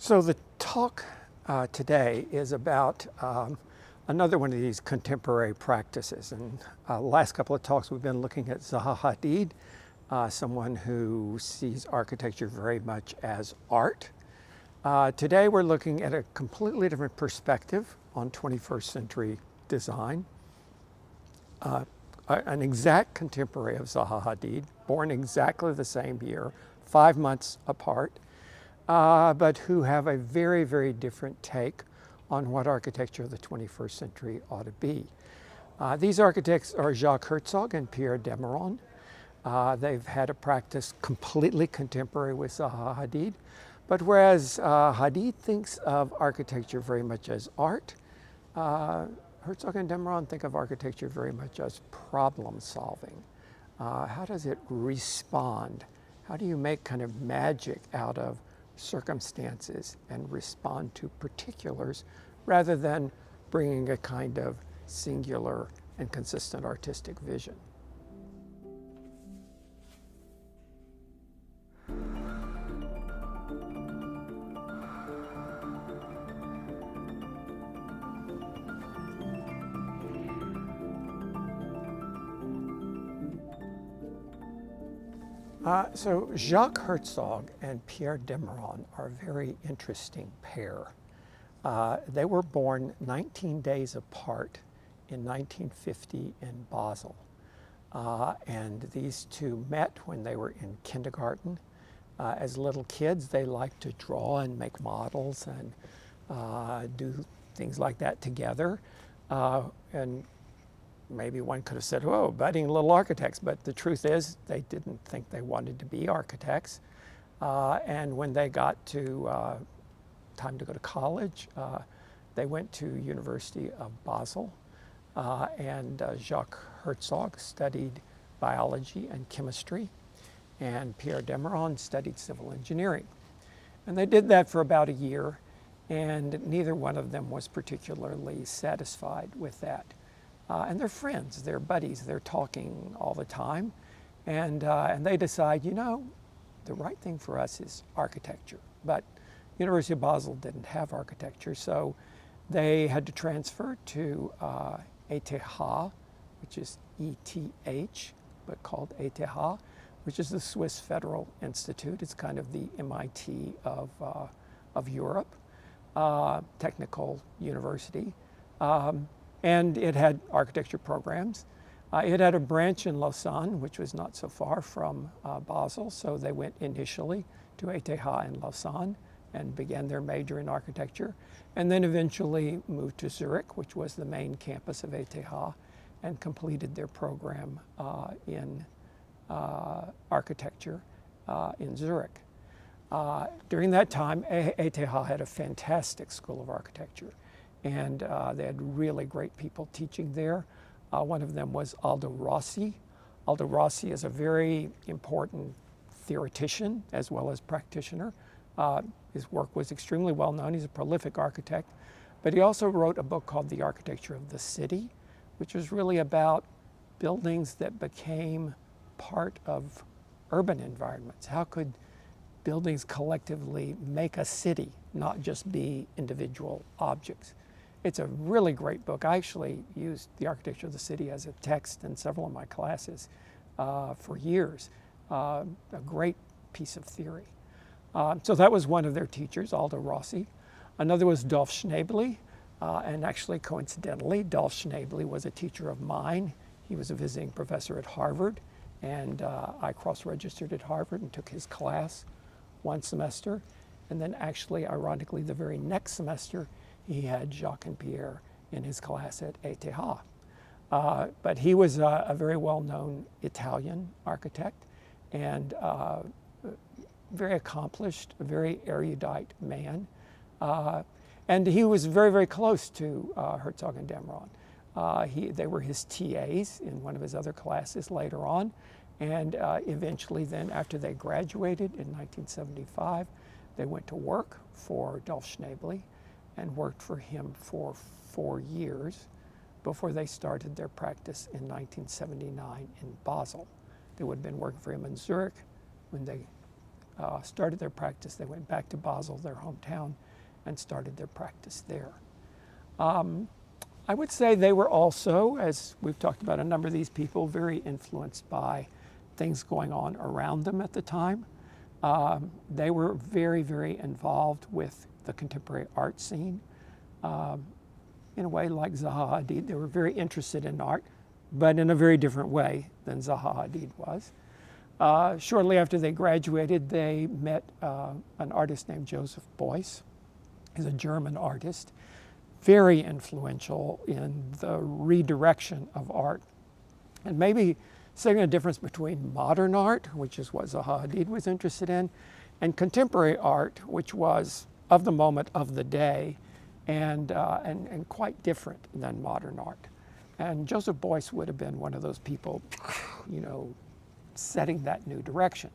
So the talk today is about another one of these contemporary practices. And the last couple of talks we've been looking at Zaha Hadid, someone who sees architecture very much as art. Today we're looking at a completely different perspective on 21st century design. An exact contemporary of Zaha Hadid, born exactly the same year, 5 months apart, but who have a very, very different take on what architecture of the 21st century ought to be. These architects are Jacques Herzog and Pierre de Meuron. They've had a practice completely contemporary with Zaha Hadid, but whereas Hadid thinks of architecture very much as art, Herzog and de Meuron think of architecture very much as problem solving. How does it respond? How do you make kind of magic out of circumstances and respond to particulars rather than bringing a kind of singular and consistent artistic vision? So Jacques Herzog and Pierre de Meuron are a very interesting pair. They were born 19 days apart in 1950 in Basel. And these two met when they were in kindergarten. As little kids, they liked to draw and make models and do things like that together. And maybe one could have said, "Whoa, budding little architects," but the truth is they didn't think they wanted to be architects. And when they got to time to go to college, they went to University of Basel, and Jacques Herzog studied biology and chemistry, and Pierre de Meuron studied civil engineering. And they did that for about a year, and neither one of them was particularly satisfied with that. And they're friends, they're buddies, they're talking all the time. And they decide, you know, the right thing for us is architecture. But University of Basel didn't have architecture, so they had to transfer to ETH, which is ETH, but called ETH, which is the Swiss Federal Institute. It's kind of the M.I.T. of Europe, technical university. And it had architecture programs. It had a branch in Lausanne, which was not so far from Basel, so they went initially to ETH in Lausanne and began their major in architecture, and then eventually moved to Zurich, which was the main campus of ETH, and completed their program in architecture in Zurich. During that time, ETH had a fantastic school of architecture, and they had really great people teaching there. One of them was Aldo Rossi. Aldo Rossi is a very important theoretician as well as practitioner. His work was extremely well known. He's a prolific architect, but he also wrote a book called The Architecture of the City, which was really about buildings that became part of urban environments. How could buildings collectively make a city, not just be individual objects? It's a really great book. I actually used The Architecture of the City as a text in several of my classes for years. A great piece of theory. So that was one of their teachers, Aldo Rossi. Another was Dolf Schnebly, and actually coincidentally, Dolf Schnebly was a teacher of mine. He was a visiting professor at Harvard, and I cross-registered at Harvard and took his class one semester. And then actually, ironically, the very next semester, he had Jacques and Pierre in his class at ETH. But he was a very well-known Italian architect and very accomplished, a very erudite man. And he was very, very close to Herzog and de Meuron. They were his TAs in one of his other classes later on. And eventually then, after they graduated in 1975, they went to work for Dolf Schnebly and worked for him for 4 years before they started their practice in 1979 in Basel. They would have been working for him in Zurich when they started their practice. They went back to Basel, their hometown, and started their practice there. I would say they were also, as we've talked about a number of these people, very influenced by things going on around them at the time. They were very, very involved with the contemporary art scene. In a way like Zaha Hadid, they were very interested in art, but in a very different way than Zaha Hadid was. Shortly after they graduated, they met an artist named Joseph Beuys. He's a German artist, very influential in the redirection of art. And maybe saying a difference between modern art, which is what Zaha Hadid was interested in, and contemporary art, which was of the moment, of the day, and quite different than modern art. And Joseph Beuys would have been one of those people, you know, setting that new direction.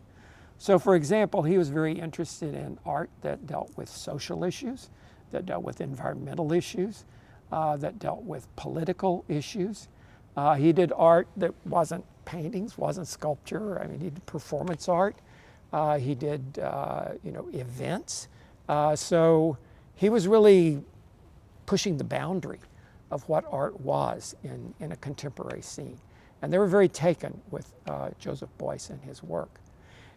So for example, he was very interested in art that dealt with social issues, that dealt with environmental issues, that dealt with political issues. He did art that wasn't paintings, wasn't sculpture. I mean, he did performance art. He did, you know, events. So he was really pushing the boundary of what art was in a contemporary scene. And they were very taken with Joseph Beuys and his work.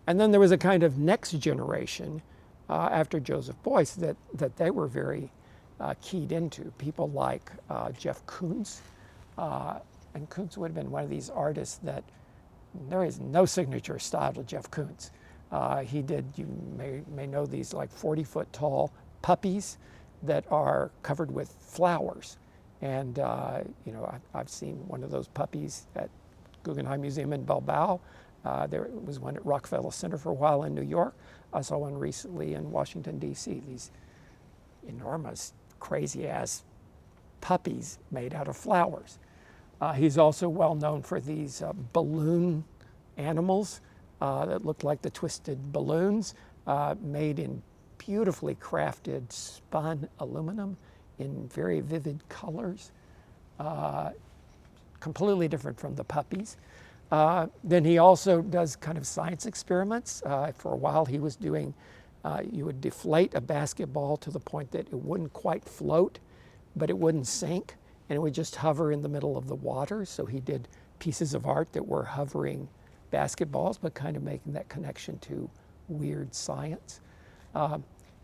And then there was a kind of next generation after Joseph Beuys that they were very keyed into. People like Jeff Koons. And Koons would have been one of these artists that there is no signature style to Jeff Koons. He did, you may know these like 40-foot tall puppies that are covered with flowers. And you know, I've seen one of those puppies at Guggenheim Museum in Bilbao. There was one at Rockefeller Center for a while in New York. I saw one recently in Washington, D.C. These enormous, crazy-ass puppies made out of flowers. He's also well known for these balloon animals that look like the twisted balloons, made in beautifully crafted spun aluminum in very vivid colors, completely different from the puppies. Then he also does kind of science experiments. For a while he was doing, you would deflate a basketball to the point that it wouldn't quite float, but it wouldn't sink, and it would just hover in the middle of the water. So he did pieces of art that were hovering basketballs, but kind of making that connection to weird science.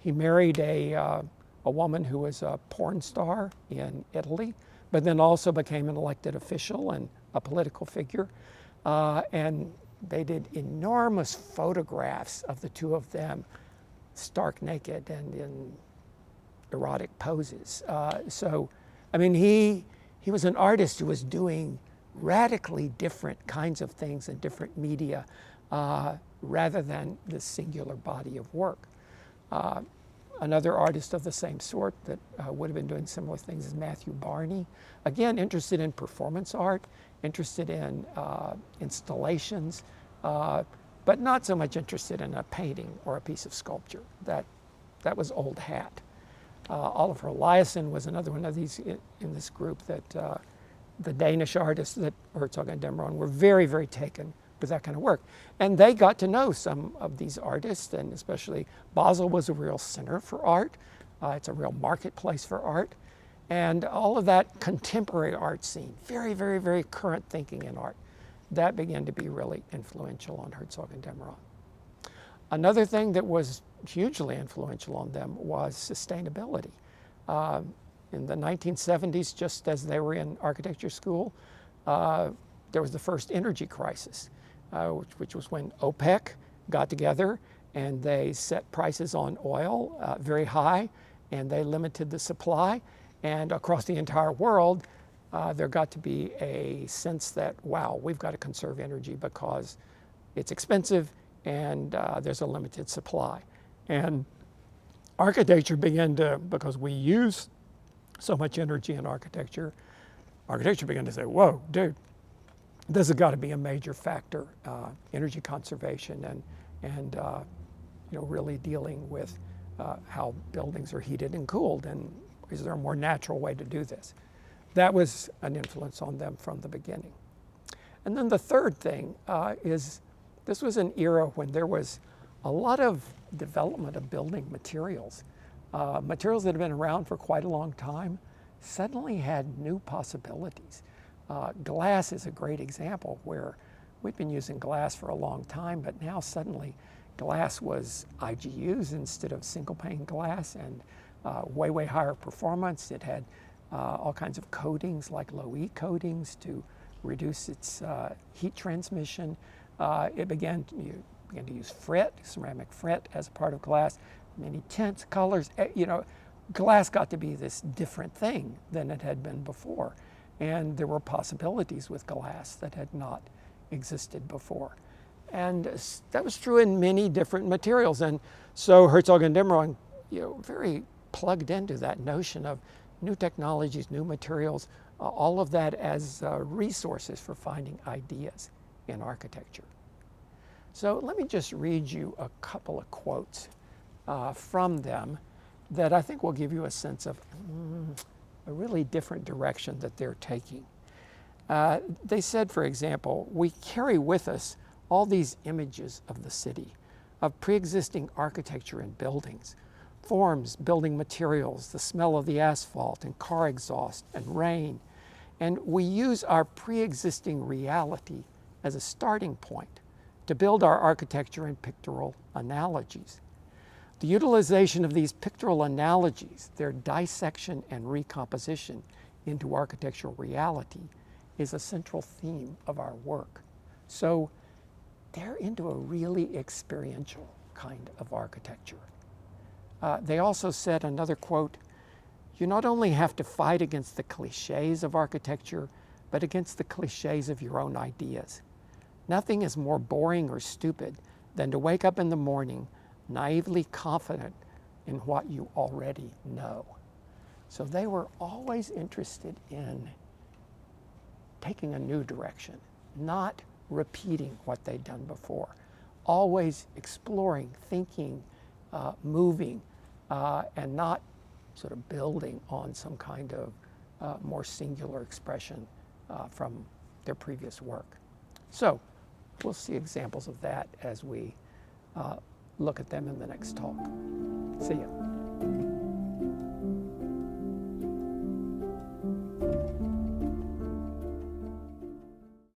He married a woman who was a porn star in Italy, but then also became an elected official and a political figure. And they did enormous photographs of the two of them stark naked and in erotic poses. So, I mean, he was an artist who was doing radically different kinds of things in different media rather than this singular body of work. Another artist of the same sort that would have been doing similar things is Matthew Barney. Again, interested in performance art, interested in installations, but not so much interested in a painting or a piece of sculpture. That was old hat. Oliver Eliasson was another one of these in this group that the Danish artists that Herzog and de Meuron were very, very taken with that kind of work. And they got to know some of these artists, and especially Basel was a real center for art. It's a real marketplace for art. And all of that contemporary art scene, very, very, very current thinking in art, that began to be really influential on Herzog and de Meuron. Another thing that was hugely influential on them was sustainability. In the 1970s, just as they were in architecture school, there was the first energy crisis, which was when OPEC got together and they set prices on oil very high, and they limited the supply. And across the entire world, there got to be a sense that, wow, we've got to conserve energy because it's expensive and there's a limited supply. And architecture began to, because we use so much energy in architecture began to say, whoa, dude, this has got to be a major factor, energy conservation and you know, really dealing with how buildings are heated and cooled, and is there a more natural way to do this? That was an influence on them from the beginning. And then the third thing is, this was an era when there was a lot of development of building materials. Materials that have been around for quite a long time suddenly had new possibilities. Glass is a great example where we've been using glass for a long time, but now suddenly glass was IGUs instead of single pane glass, and way higher performance. It had all kinds of coatings like low E coatings to reduce its heat transmission. It began to use fret, ceramic fret, as a part of glass. Many tints, colors. Glass got to be this different thing than it had been before, and there were possibilities with glass that had not existed before. And that was true in many different materials. And so Herzog and de Meuron, very plugged into that notion of new technologies, new materials, all of that as resources for finding ideas in architecture. So let me just read you a couple of quotes from them that I think will give you a sense of a really different direction that they're taking. They said, for example, we carry with us all these images of the city, of pre-existing architecture and buildings, forms, building materials, the smell of the asphalt and car exhaust and rain. And we use our pre-existing reality as a starting point to build our architecture in pictorial analogies. The utilization of these pictorial analogies, their dissection and recomposition into architectural reality, is a central theme of our work. So they're into a really experiential kind of architecture. They also said, another quote, you not only have to fight against the cliches of architecture, but against the cliches of your own ideas. Nothing is more boring or stupid than to wake up in the morning naively confident in what you already know. So they were always interested in taking a new direction, not repeating what they'd done before, always exploring, thinking, moving, and not sort of building on some kind of more singular expression from their previous work. So we'll see examples of that as we look at them in the next talk. See ya.